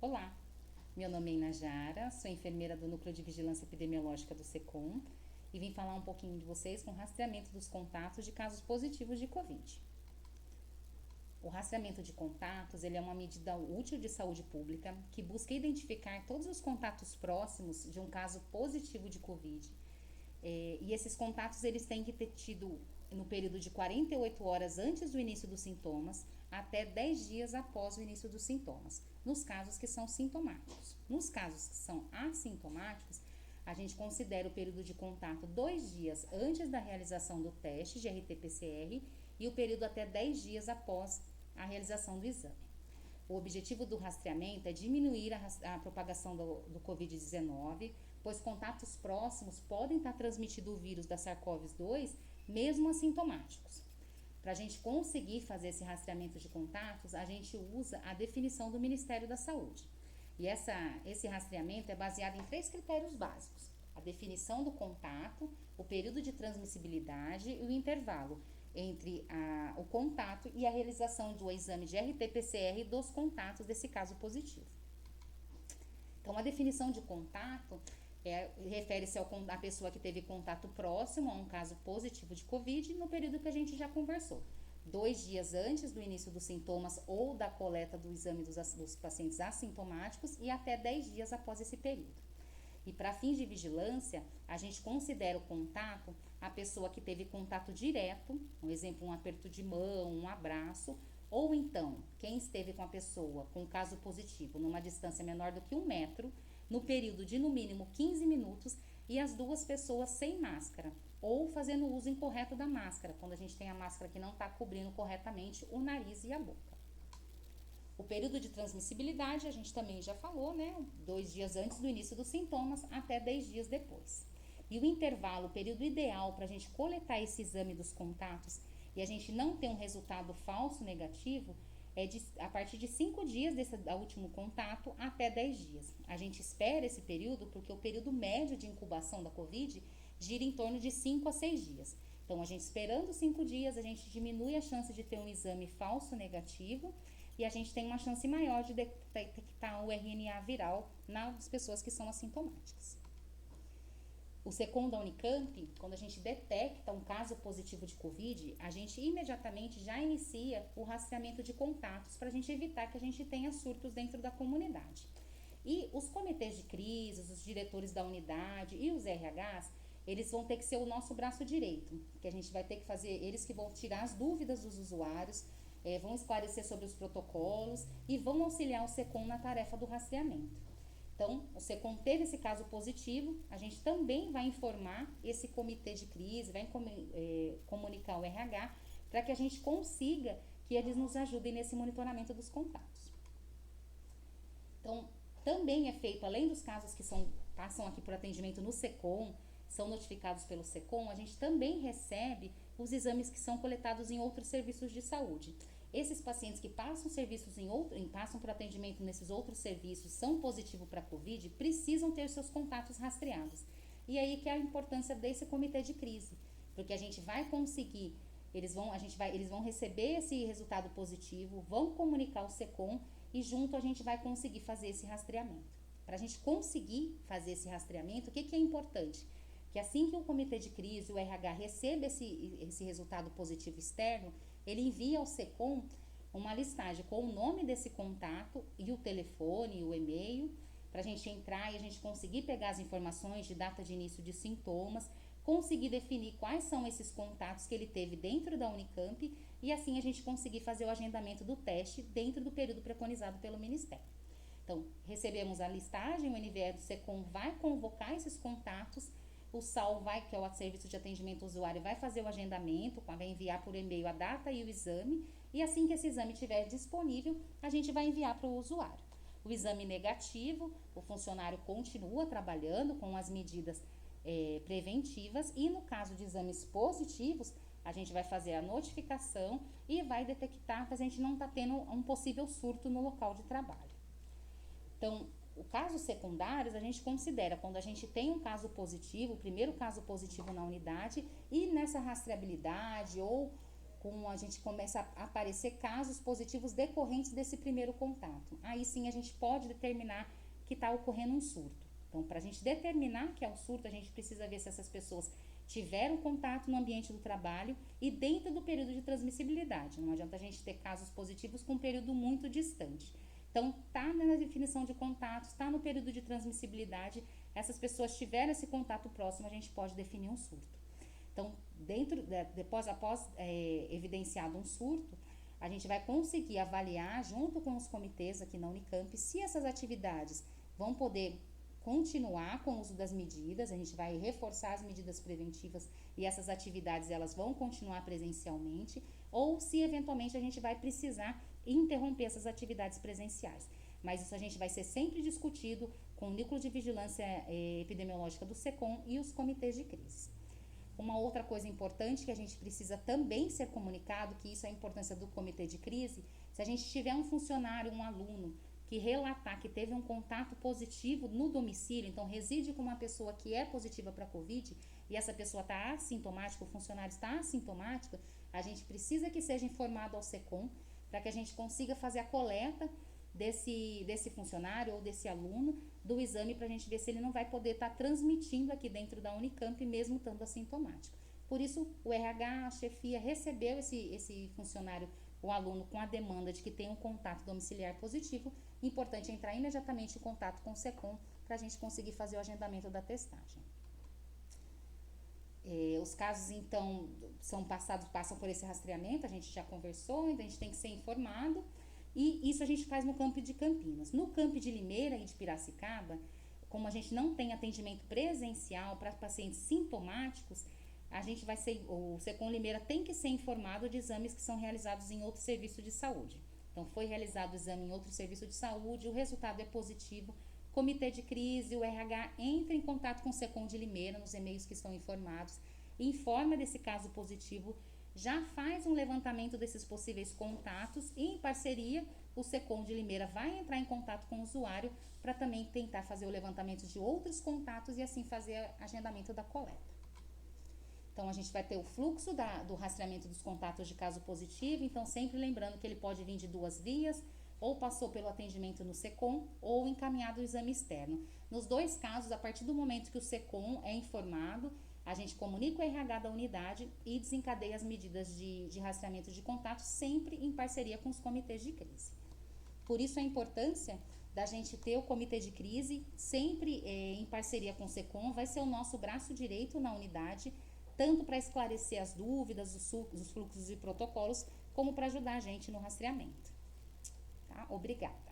Olá, meu nome é Inajara, sou enfermeira do Núcleo de Vigilância Epidemiológica do SECOM e vim falar um pouquinho de vocês com rastreamento dos contatos de casos positivos de Covid. O rastreamento de contatos ele é uma medida útil de saúde pública que busca identificar todos os contatos próximos de um caso positivo de Covid. E esses contatos eles têm que ter tido no período de 48 horas antes do início dos sintomas até 10 dias após o início dos sintomas, nos casos que são sintomáticos. Nos casos que são assintomáticos, a gente considera o período de contato 2 dias antes da realização do teste de RT-PCR e o período até 10 dias após a realização do exame. O objetivo do rastreamento é diminuir a propagação do Covid-19, pois contatos próximos podem estar transmitindo o vírus da SARS-CoV-2 mesmo assintomáticos. Para a gente conseguir fazer esse rastreamento de contatos, a gente usa a definição do Ministério da Saúde. E esse rastreamento é baseado em 3 critérios básicos: a definição do contato, o período de transmissibilidade e o intervalo entre o contato e a realização do exame de RT-PCR dos contatos desse caso positivo. Então, a definição de contato refere-se à pessoa que teve contato próximo a um caso positivo de Covid no período que a gente já conversou. 2 dias antes do início dos sintomas ou da coleta do exame dos pacientes assintomáticos e até 10 dias após esse período. E para fins de vigilância, a gente considera o contato a pessoa que teve contato direto, um exemplo, um aperto de mão, um abraço, ou então quem esteve com a pessoa com caso positivo numa distância menor do que 1 metro, no período de no mínimo 15 minutos e as 2 pessoas sem máscara, ou fazendo uso incorreto da máscara, quando a gente tem a máscara que não está cobrindo corretamente o nariz e a boca. O período de transmissibilidade, a gente também já falou, né? 2 dias antes do início dos sintomas até 10 dias depois. E o intervalo, o período ideal para a gente coletar esse exame dos contatos e a gente não ter um resultado falso negativo, a partir de 5 dias desse último contato até 10 dias. A gente espera esse período porque o período médio de incubação da Covid gira em torno de 5 a 6 dias. Então, a gente esperando 5 dias, a gente diminui a chance de ter um exame falso negativo e a gente tem uma chance maior de detectar o RNA viral nas pessoas que são assintomáticas. O SECOM da Unicamp, quando a gente detecta um caso positivo de Covid, a gente imediatamente já inicia o rastreamento de contatos para a gente evitar que a gente tenha surtos dentro da comunidade. E os comitês de crises, os diretores da unidade e os RHs, eles vão ter que ser o nosso braço direito, que a gente vai ter que fazer, eles que vão tirar as dúvidas dos usuários, vão esclarecer sobre os protocolos e vão auxiliar o SECOM na tarefa do rastreamento. Então, o SECOM teve esse caso positivo, a gente também vai informar esse comitê de crise, vai comunicar o RH, para que a gente consiga que eles nos ajudem nesse monitoramento dos contatos. Então, também é feito, além dos casos que passam aqui por atendimento no SECOM, são notificados pelo SECOM, a gente também recebe os exames que são coletados em outros serviços de saúde. Esses pacientes que passam por atendimento nesses outros serviços, são positivos para a Covid, precisam ter seus contatos rastreados. E aí que é a importância desse comitê de crise, porque a gente vai conseguir, eles vão receber esse resultado positivo, vão comunicar ao SECOM e junto a gente vai conseguir fazer esse rastreamento. Para a gente conseguir fazer esse rastreamento, o que é importante? Que assim que o comitê de crise, o RH, recebe esse resultado positivo externo, ele envia ao SECOM uma listagem com o nome desse contato e o telefone, o e-mail, para a gente entrar e a gente conseguir pegar as informações de data de início de sintomas, conseguir definir quais são esses contatos que ele teve dentro da Unicamp e assim a gente conseguir fazer o agendamento do teste dentro do período preconizado pelo Ministério. Então, recebemos a listagem, o NVE do SECOM vai convocar esses contatos, o SAL que é o Serviço de Atendimento ao Usuário, vai fazer o agendamento, vai enviar por e-mail a data e o exame, e assim que esse exame estiver disponível, a gente vai enviar para o usuário. O exame negativo, o funcionário continua trabalhando com as medidas preventivas e no caso de exames positivos, a gente vai fazer a notificação e vai detectar que a gente não está tendo um possível surto no local de trabalho. Então, os casos secundários a gente considera quando a gente tem um caso positivo, o primeiro caso positivo na unidade e nessa rastreabilidade ou a gente começa a aparecer casos positivos decorrentes desse primeiro contato. Aí sim a gente pode determinar que está ocorrendo um surto. Então, para a gente determinar que é um surto, a gente precisa ver se essas pessoas tiveram contato no ambiente do trabalho e dentro do período de transmissibilidade. Não adianta a gente ter casos positivos com um período muito distante. Então, tá na definição de contatos, está no período de transmissibilidade, essas pessoas tiveram esse contato próximo, a gente pode definir um surto. Então, após evidenciado um surto, a gente vai conseguir avaliar junto com os comitês aqui na Unicamp se essas atividades vão poder continuar com o uso das medidas, a gente vai reforçar as medidas preventivas e essas atividades elas vão continuar presencialmente, ou se eventualmente a gente vai precisar interromper essas atividades presenciais. Mas isso a gente vai ser sempre discutido com o Núcleo de Vigilância Epidemiológica do SECOM e os comitês de crise. Uma outra coisa importante que a gente precisa também ser comunicado, que isso é a importância do comitê de crise, se a gente tiver um funcionário, um aluno, que relatar que teve um contato positivo no domicílio, então reside com uma pessoa que é positiva para a Covid e essa pessoa está assintomática, o funcionário está assintomático, a gente precisa que seja informado ao SECOM para que a gente consiga fazer a coleta desse funcionário ou desse aluno do exame para a gente ver se ele não vai poder estar transmitindo aqui dentro da Unicamp mesmo estando assintomático. Por isso, o RH, a chefia, recebeu esse funcionário, o aluno, com a demanda de que tem um contato domiciliar positivo. Importante entrar imediatamente em contato com o SECOM para a gente conseguir fazer o agendamento da testagem. Os casos, então, passam por esse rastreamento, a gente já conversou, então a gente tem que ser informado. E isso a gente faz no campo de Campinas. No campo de Limeira e de Piracicaba, como a gente não tem atendimento presencial para pacientes sintomáticos, o SECOM Limeira tem que ser informado de exames que são realizados em outro serviço de saúde. Então, foi realizado o exame em outro serviço de saúde, o resultado é positivo, comitê de crise, o RH entra em contato com o SECOM de Limeira nos e-mails que estão informados, informa desse caso positivo, já faz um levantamento desses possíveis contatos e, em parceria, o SECOM de Limeira vai entrar em contato com o usuário para também tentar fazer o levantamento de outros contatos e assim fazer o agendamento da coleta. Então, a gente vai ter o fluxo do rastreamento dos contatos de caso positivo, então sempre lembrando que ele pode vir de duas vias, ou passou pelo atendimento no SECOM, ou encaminhado ao exame externo. Nos dois casos, a partir do momento que o SECOM é informado, a gente comunica o RH da unidade e desencadeia as medidas de rastreamento de contato, sempre em parceria com os comitês de crise. Por isso a importância da gente ter o comitê de crise sempre em parceria com o SECOM, vai ser o nosso braço direito na unidade, tanto para esclarecer as dúvidas, os fluxos e protocolos, como para ajudar a gente no rastreamento. Tá? Obrigada.